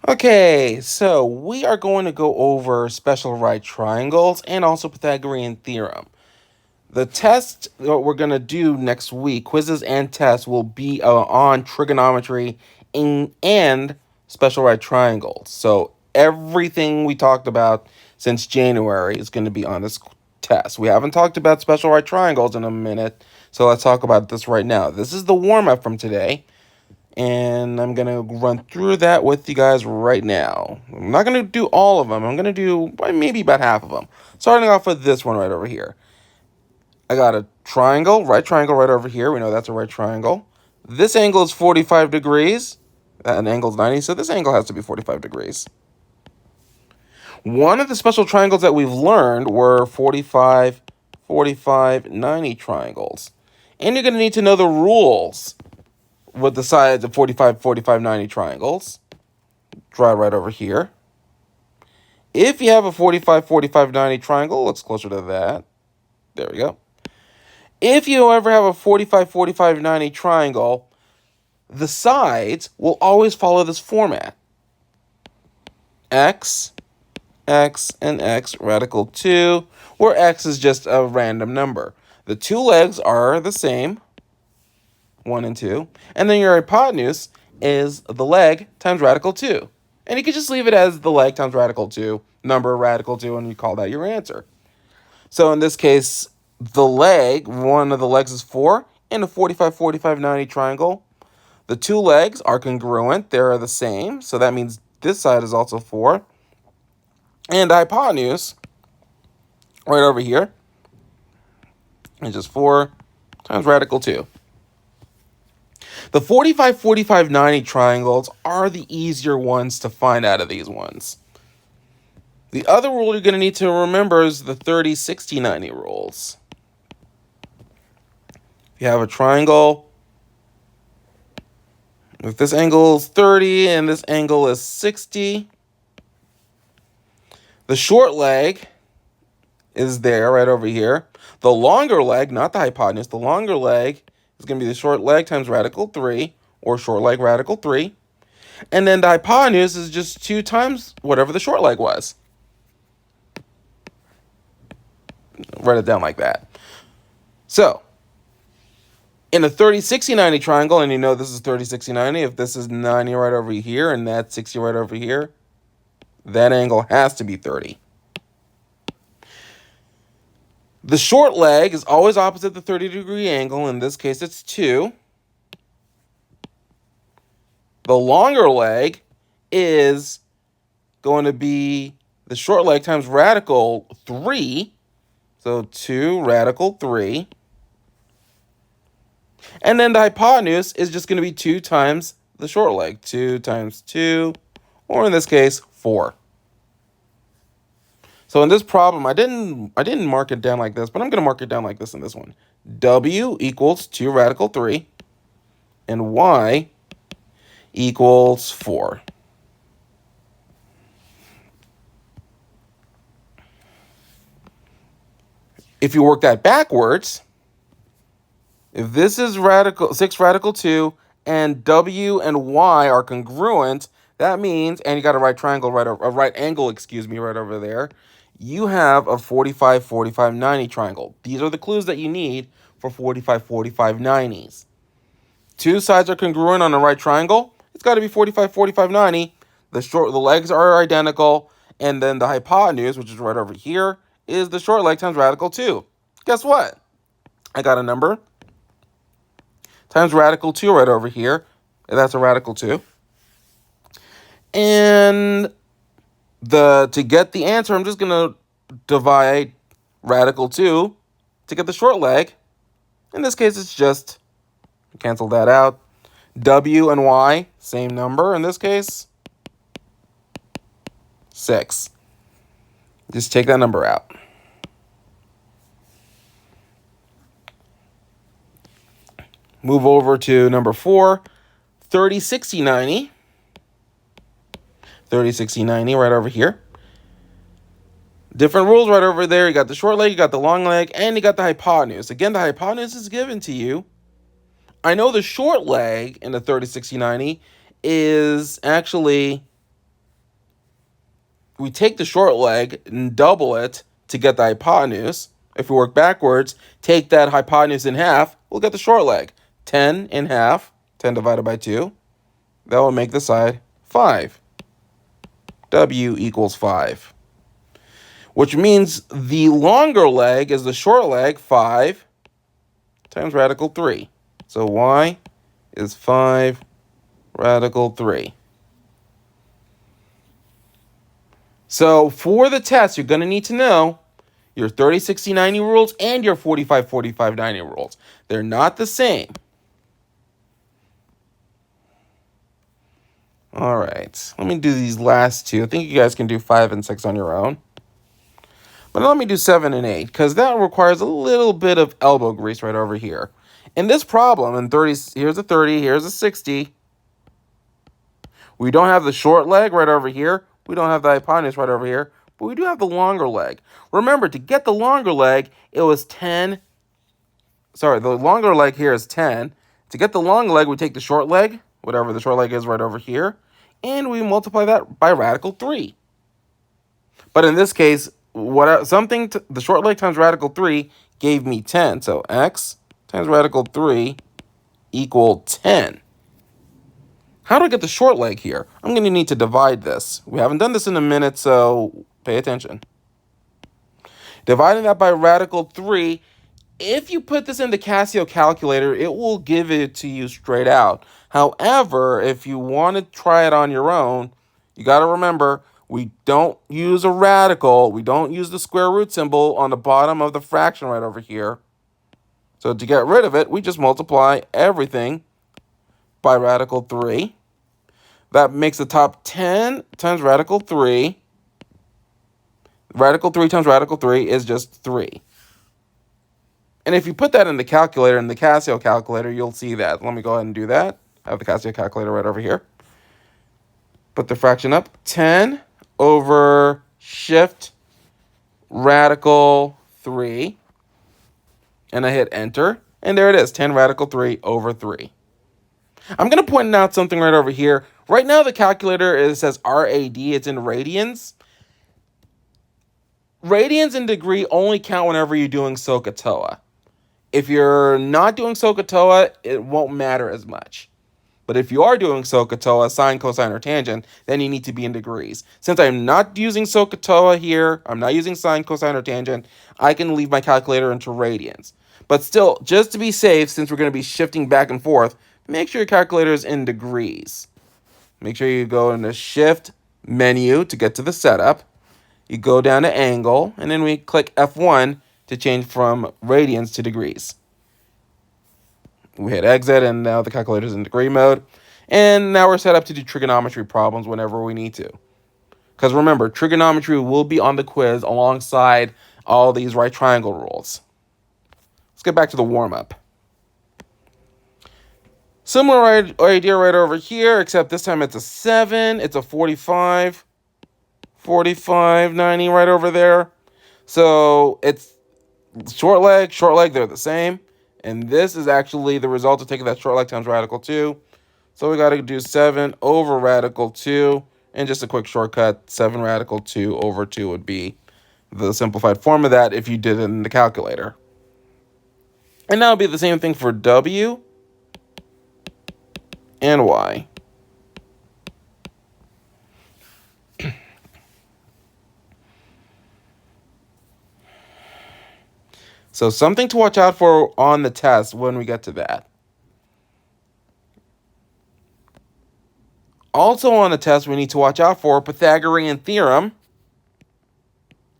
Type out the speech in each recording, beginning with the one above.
Okay, so we are going to go over special right triangles and also Pythagorean theorem. The test that we're going to do next week, quizzes and tests, will be on trigonometry and special right triangles. So everything we talked about since January is going to be on this test. We haven't talked about special right triangles in a minute, so let's talk about this right now. This is the warm-up from today. And I'm going to run through that with you guys right now. I'm not going to do all of them. I'm going to do maybe about half of them. Starting off with this one right over here. I got a triangle right over here. We know that's a right triangle. This angle is 45 degrees. That angle is 90, so this angle has to be 45 degrees. One of the special triangles that we've learned were 45, 45, 90 triangles. And you're going to need to know the rules with the sides of 45, 45, 90 triangles. Draw right over here. If you have a 45, 45, 90 triangle, looks closer to that. There we go. If you ever have a 45, 45, 90 triangle, the sides will always follow this format. X, X, and X, radical 2, where X is just a random number. The two legs are the same, 1 and 2, and then your hypotenuse is the leg times radical 2. And you can just leave it as the leg times radical 2, number radical 2, and you call that your answer. So in this case, the leg, one of the legs is 4, in a 45, 45, 90 triangle. The two legs are congruent, they're the same, so that means this side is also 4. And the hypotenuse, right over here, is just 4 times radical 2. The 45, 45, 90 triangles are the easier ones to find out of these ones. The other rule you're going to need to remember is the 30, 60, 90 rules. If you have a triangle, if this angle is 30 and this angle is 60, the short leg is there right over here. The longer leg, not the hypotenuse, the longer leg is going to be the short leg times radical 3, or short leg radical 3. And then the hypotenuse is just 2 times whatever the short leg was. Write it down like that. So, in a 30, 60, 90 triangle, and you know this is 30, 60, 90, if this is 90 right over here and that's 60 right over here, that angle has to be 30. The short leg is always opposite the 30-degree angle. In this case, it's 2. The longer leg is going to be the short leg times radical 3. So 2 radical 3. And then the hypotenuse is just going to be 2 times the short leg. 2 times 2, or in this case, 4. So in this problem, I didn't mark it down like this, but I'm going to mark it down like this in this one. W equals 2 radical 3, and Y equals 4. If you work that backwards, if this is 6 radical 2 and W and Y are congruent, that means, and you got a right triangle, a right angle, right over there, you have a 45, 45, 90 triangle. These are the clues that you need for 45, 45, 90s. Two sides are congruent on a right triangle. It's got to be 45, 45, 90. The legs are identical, and then the hypotenuse, which is right over here, is the short leg times radical 2. Guess what? I got a number times radical 2 right over here. That's a radical 2. And to get the answer, I'm just going to divide radical 2 to get the short leg. In this case, it's just, cancel that out. W and Y, same number. In this case, 6. Just take that number out. Move over to number 4, 30, 60, 90. 30, 60, 90 right over here. Different rules right over there. You got the short leg, you got the long leg, and you got the hypotenuse. Again, the hypotenuse is given to you. I know the short leg in the 30, 60, 90 is actually we take the short leg and double it to get the hypotenuse. If we work backwards, take that hypotenuse in half, we'll get the short leg. 10 in half, 10 divided by 2. That will make the side 5. W equals 5. Which means the longer leg is the short leg, 5 times radical 3. So y is 5 radical 3. So for the test, you're going to need to know your 30, 60, 90 rules and your 45, 45, 90 rules. They're not the same. All right, let me do these last two. I think you guys can do 5 and 6 on your own. But let me do 7 and 8, because that requires a little bit of elbow grease right over here. In this problem, in 30, here's a 30, here's a 60. We don't have the short leg right over here. We don't have the hypotenuse right over here. But we do have the longer leg. Remember, to get the longer leg, it was 10. Sorry, the longer leg here is 10. To get the long leg, we take the short leg, whatever the short leg is right over here, and we multiply that by radical 3. But in this case, the short leg times radical 3 gave me 10. So x times radical 3 equal 10. How do I get the short leg here? I'm going to need to divide this. We haven't done this in a minute, so pay attention. Dividing that by radical 3, if you put this in the Casio calculator, it will give it to you straight out. However, if you want to try it on your own, you got to remember, we don't use a radical. We don't use the square root symbol on the bottom of the fraction right over here. So to get rid of it, we just multiply everything by radical 3. That makes the top 10 times radical 3. Radical 3 times radical 3 is just 3. And if you put that in the calculator, in the Casio calculator, you'll see that. Let me go ahead and do that. I have the Casio calculator right over here. Put the fraction up. 10 over shift radical 3. And I hit enter. And there it is, 10 radical 3 over 3. I'm going to point out something right over here. Right now, the calculator, says RAD. It's in radians. Radians in degree only count whenever you're doing SOHCAHTOA. If you're not doing SOHCAHTOA, it won't matter as much. But if you are doing SOHCAHTOA, sine, cosine, or tangent, then you need to be in degrees. Since I'm not using SOHCAHTOA here, I'm not using sine, cosine, or tangent, I can leave my calculator into radians. But still, just to be safe, since we're going to be shifting back and forth, make sure your calculator is in degrees. Make sure you go in the shift menu to get to the setup. You go down to angle, and then we click F1 to change from radians to degrees. We hit exit, and now the calculator is in degree mode. And now we're set up to do trigonometry problems whenever we need to. Because remember, trigonometry will be on the quiz alongside all these right triangle rules. Let's get back to the warm-up. Similar idea right over here, except this time it's a 7, it's a 45, 45, 90 right over there. So it's short leg, they're the same. And this is actually the result of taking that short leg times radical 2. So we got to do 7 over radical 2. And just a quick shortcut, 7 radical 2 over 2 would be the simplified form of that if you did it in the calculator. And that would be the same thing for W and Y. So something to watch out for on the test when we get to that. Also on the test, we need to watch out for Pythagorean theorem.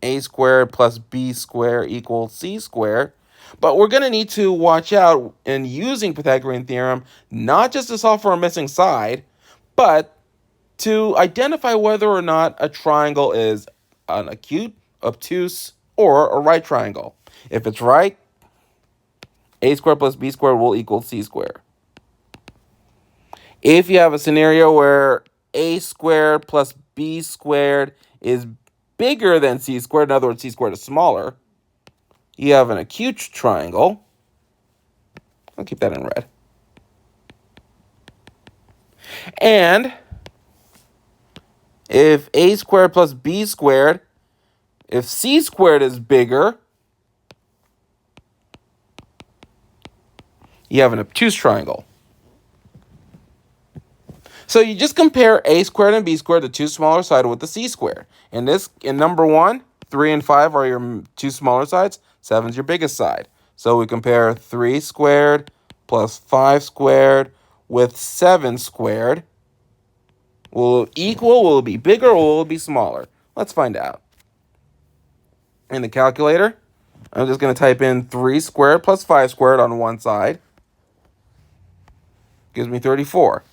A squared plus B squared equals C squared. But we're going to need to watch out in using Pythagorean theorem, not just to solve for a missing side, but to identify whether or not a triangle is an acute, obtuse, or a right triangle. If it's right, A squared plus B squared will equal C squared. If you have a scenario where A squared plus B squared is bigger than C squared, in other words, C squared is smaller, you have an acute triangle. I'll keep that in red. And If a squared plus b squared, if c squared is bigger, you have an obtuse triangle. So you just compare a squared and b squared, the two smaller sides, with the c squared. In number 1, 3 and 5 are your two smaller sides. 7 is your biggest side. So we compare 3 squared plus 5 squared with 7 squared. Will it equal? Will it be bigger? Or will it be smaller? Let's find out. In the calculator, I'm just going to type in 3 squared plus 5 squared on one side. Gives me 34.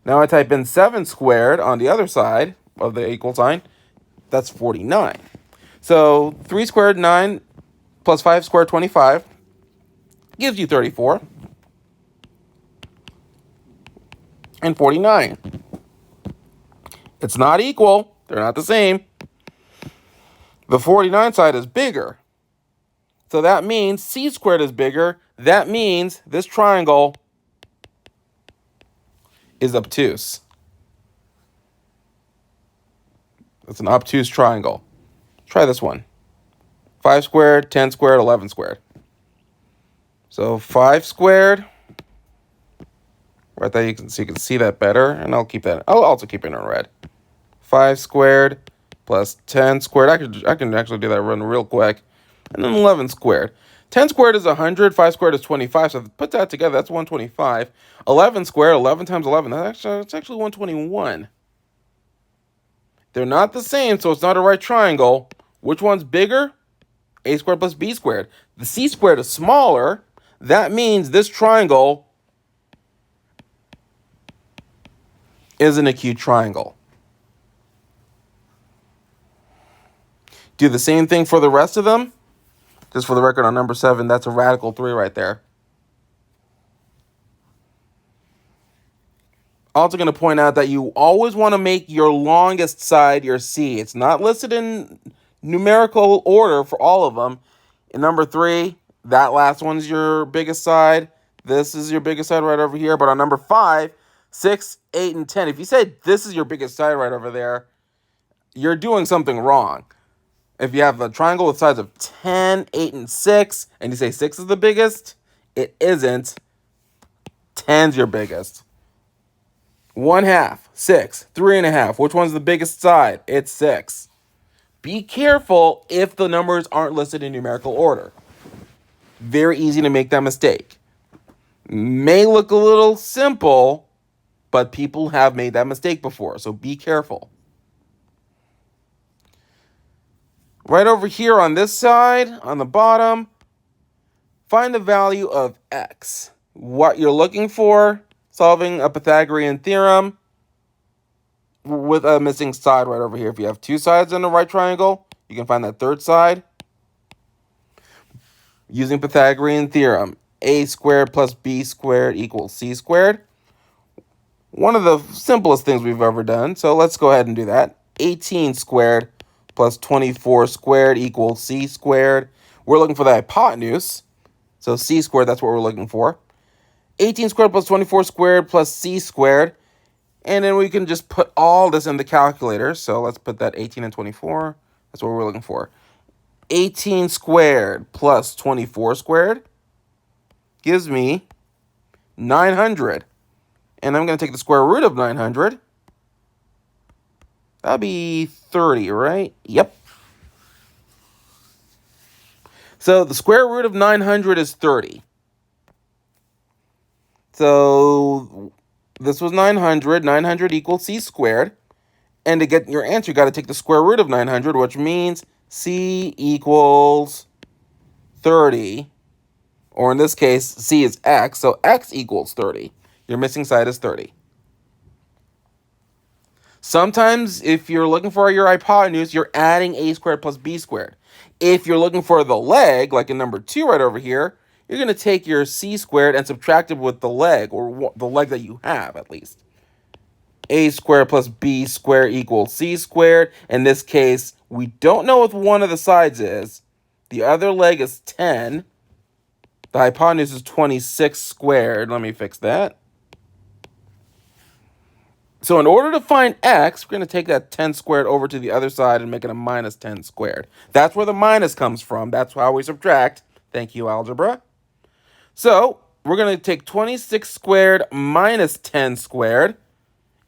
Now I type in 7 squared on the other side of the equal sign. That's 49. So 3 squared, 9, plus 5 squared, 25. Gives you 34. And 49. It's not equal. They're not the same. The 49 side is bigger. So that means c squared is bigger. That means this triangle is obtuse. It's an obtuse triangle. Try this one. 5 squared, 10 squared, 11 squared. So 5 squared. Right there, so you can see that better. And I'll also keep it in red. 5 squared plus 10 squared. I can actually do that run real quick. And then 11 squared. 10 squared is 100. 5 squared is 25. So put that together, that's 125. 11 squared, 11 times 11, that's actually 121. They're not the same, so it's not a right triangle. Which one's bigger? A squared plus b squared. The c squared is smaller. That means this triangle is an acute triangle. Do the same thing for the rest of them. Just for the record, on number 7, that's a radical 3 right there. Also going to point out that you always want to make your longest side your C. It's not listed in numerical order for all of them. In number 3, that last one's your biggest side. This is your biggest side right over here. But on number 5, 6, 8, and 10, if you say this is your biggest side right over there, you're doing something wrong. If you have a triangle with sides of 10, 8, and 6, and you say 6 is the biggest, it isn't. 10's your biggest. 1/2, 6, 3.5. Which one's the biggest side? It's 6. Be careful if the numbers aren't listed in numerical order. Very easy to make that mistake. May look a little simple, but people have made that mistake before, so be careful. Right over here on this side, on the bottom, find the value of x. What you're looking for, solving a Pythagorean theorem with a missing side right over here. If you have 2 sides in the right triangle, you can find that third side using Pythagorean theorem. A squared plus b squared equals c squared. One of the simplest things we've ever done, so let's go ahead and do that. 18 squared plus 24 squared equals c squared. We're looking for the hypotenuse, so c squared, that's what we're looking for. 18 squared plus 24 squared plus c squared. And then we can just put all this in the calculator. So let's put that 18 and 24. That's what we're looking for. 18 squared plus 24 squared gives me 900. And I'm going to take the square root of 900. That'll be 30, right? Yep. So the square root of 900 is 30. So this was 900. 900 equals c squared. And to get your answer, you got to take the square root of 900, which means c equals 30. Or in this case, c is x, so x equals 30. Your missing side is 30. Sometimes, if you're looking for your hypotenuse, you're adding a squared plus b squared. If you're looking for the leg, like in number 2 right over here, you're going to take your c squared and subtract it with the leg, or the leg that you have, at least. A squared plus b squared equals c squared. In this case, we don't know what one of the sides is. The other leg is 10. The hypotenuse is 26 squared. Let me fix that. So in order to find x, we're going to take that 10 squared over to the other side and make it a minus 10 squared. That's where the minus comes from. That's how we subtract. Thank you, algebra. So we're going to take 26 squared minus 10 squared,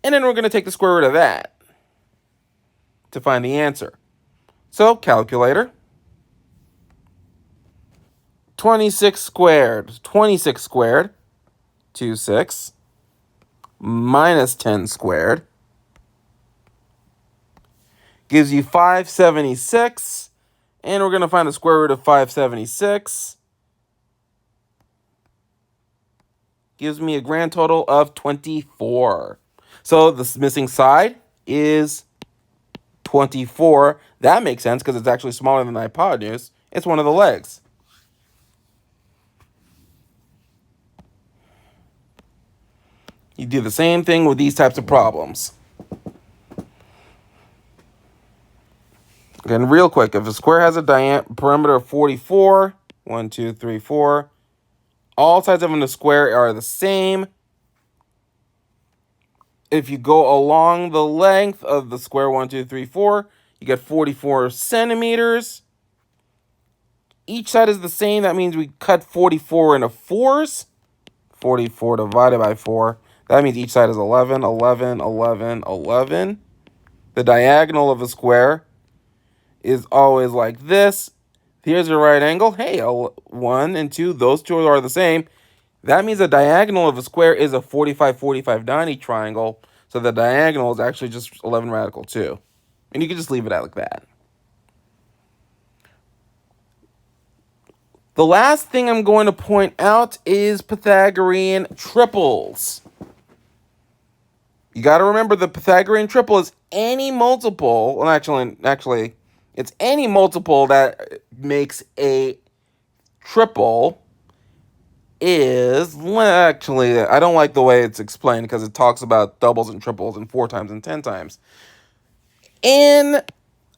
and then we're going to take the square root of that to find the answer. So calculator, 26 squared, 26, minus 10 squared, gives you 576, and we're going to find the square root of 576. Gives me a grand total of 24. So the missing side is 24. That makes sense because it's actually smaller than the hypotenuse. It's one of the legs. You do the same thing with these types of problems. Again, real quick, if a square has a perimeter of 44, 1, 2, 3, 4, all sides of the square are the same. If you go along the length of the square 1, 2, 3, 4, you get 44 centimeters. Each side is the same. That means we cut 44 into 4s. 44 divided by 4. That means each side is 11, 11, 11, 11. The diagonal of a square is always like this. Here's a right angle. Hey, 1 and 2, those two are the same. That means the diagonal of a square is a 45, 45, 90 triangle. So the diagonal is actually just 11 radical 2. And you can just leave it out like that. The last thing I'm going to point out is Pythagorean triples. You got to remember the Pythagorean triple is any multiple. Well, actually, it's any multiple that makes a triple is, actually, I don't like the way it's explained because it talks about doubles and triples and 4 times and 10 times. In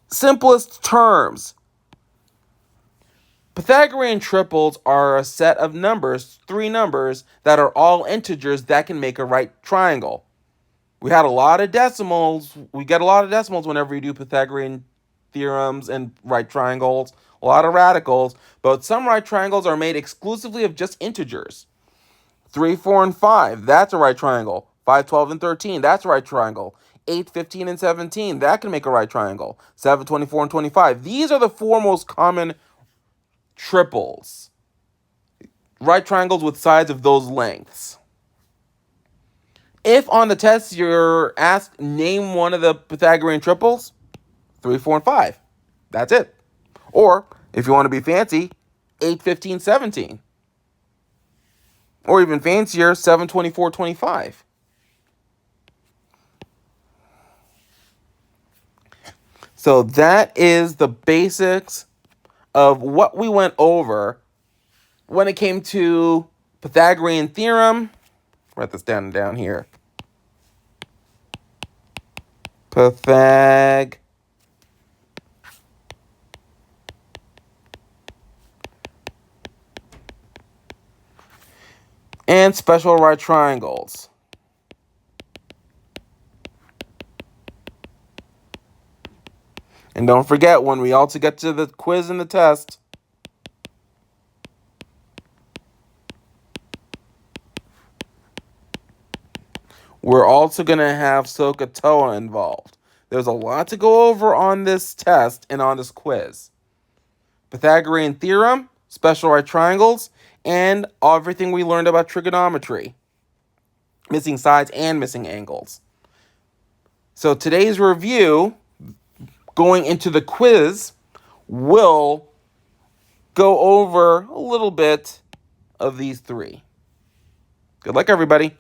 simplest terms, Pythagorean triples are a set of numbers, 3 numbers, that are all integers that can make a right triangle. We had a lot of decimals. We get a lot of decimals whenever you do Pythagorean theorems and right triangles. A lot of radicals. But some right triangles are made exclusively of just integers. 3, 4, and 5, that's a right triangle. 5, 12, and 13, that's a right triangle. 8, 15, and 17, that can make a right triangle. 7, 24, and 25. These are the 4 most common triples. Right triangles with sides of those lengths. If on the test you're asked, name one of the Pythagorean triples, 3, 4, and 5. That's it. Or, if you want to be fancy, 8, 15, 17. Or even fancier, 7, 24, 25. So that is the basics of what we went over when it came to Pythagorean theorem. Write this down here. Pythag and special right triangles. And don't forget, when we also get to the quiz and the test, we're also going to have SOHCAHTOA involved. There's a lot to go over on this test and on this quiz. Pythagorean theorem, special right triangles, and everything we learned about trigonometry. Missing sides and missing angles. So today's review, going into the quiz, will go over a little bit of these 3. Good luck, everybody.